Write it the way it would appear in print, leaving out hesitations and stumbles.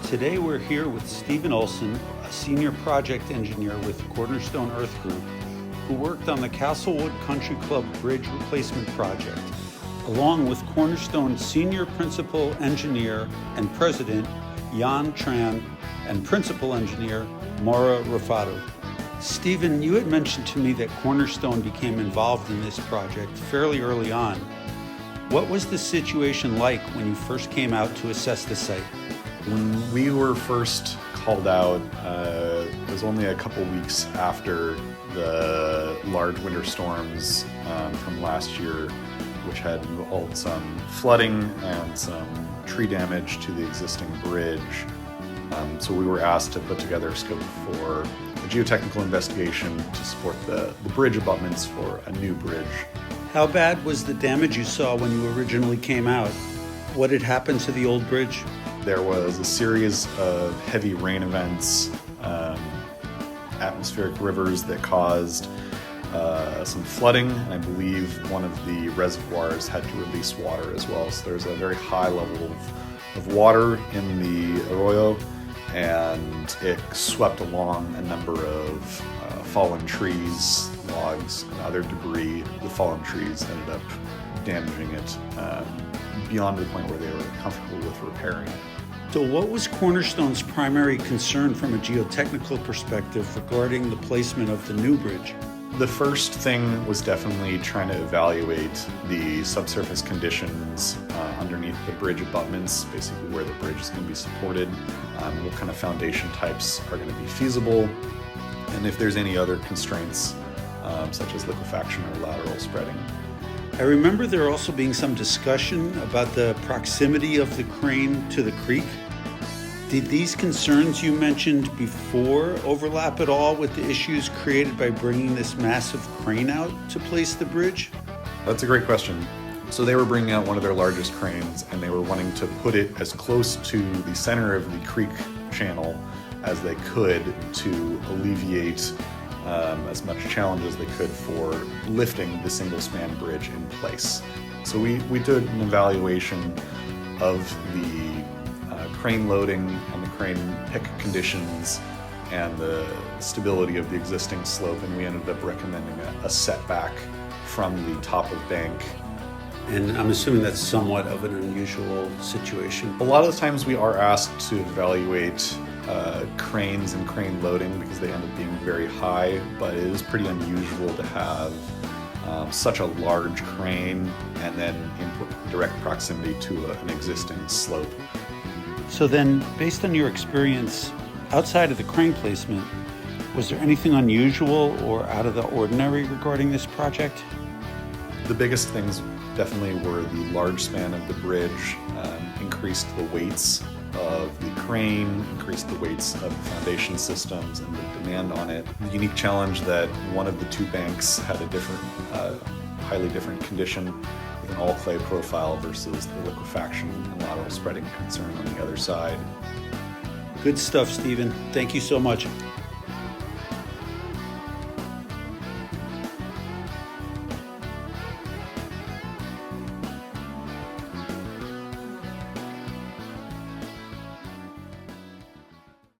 Today we're here with Stephen Olson, a senior project engineer with Cornerstone Earth Group, who worked on the Castlewood Country Club Bridge Replacement Project, along with Cornerstone senior principal engineer and president Jan Tran and principal engineer Maura Rafato. Stephen, you had mentioned to me that Cornerstone became involved in this project fairly early on. What was the situation like when you first came out to assess the site? When we were first called out, it was only a couple weeks after the large winter storms from last year, which had involved some flooding and some tree damage to the existing bridge. So we were asked to put together a scope for a geotechnical investigation to support the bridge abutments for a new bridge. How bad was the damage you saw when you originally came out? What had happened to the old bridge? There was a series of heavy rain events, atmospheric rivers that caused some flooding. And I believe one of the reservoirs had to release water as well. So there's a very high level of water in the arroyo, and it swept along a number of fallen trees, logs, and other debris. The fallen trees ended up damaging it beyond the point where they were comfortable with repairing it. So what was Cornerstone's primary concern from a geotechnical perspective regarding the placement of the new bridge? The first thing was definitely trying to evaluate the subsurface conditions underneath the bridge abutments, basically where the bridge is going to be supported, what kind of foundation types are going to be feasible, and if there's any other constraints such as liquefaction or lateral spreading. I remember there also being some discussion about the proximity of the crane to the creek. Did these concerns you mentioned before overlap at all with the issues created by bringing this massive crane out to place the bridge? That's a great question. So they were bringing out one of their largest cranes, and they were wanting to put it as close to the center of the creek channel as they could to alleviate as much challenge as they could for lifting the single-span bridge in place. So we did an evaluation of the crane loading and the crane pick conditions and the stability of the existing slope, and we ended up recommending a setback from the top of bank. And I'm assuming that's somewhat of an unusual situation. A lot of the times we are asked to evaluate cranes and crane loading because they end up being very high, but it is pretty unusual to have such a large crane and then in direct proximity to an existing slope. So then, based on your experience outside of the crane placement, was there anything unusual or out of the ordinary regarding this project? The biggest things definitely were the large span of the bridge, increased the weights of the crane, increased the weights of the foundation systems and the demand on it. The unique challenge that one of the two banks had a different, highly different condition with an all-clay profile versus the liquefaction and lateral spreading concern on the other side. Good stuff, Stephen. Thank you so much.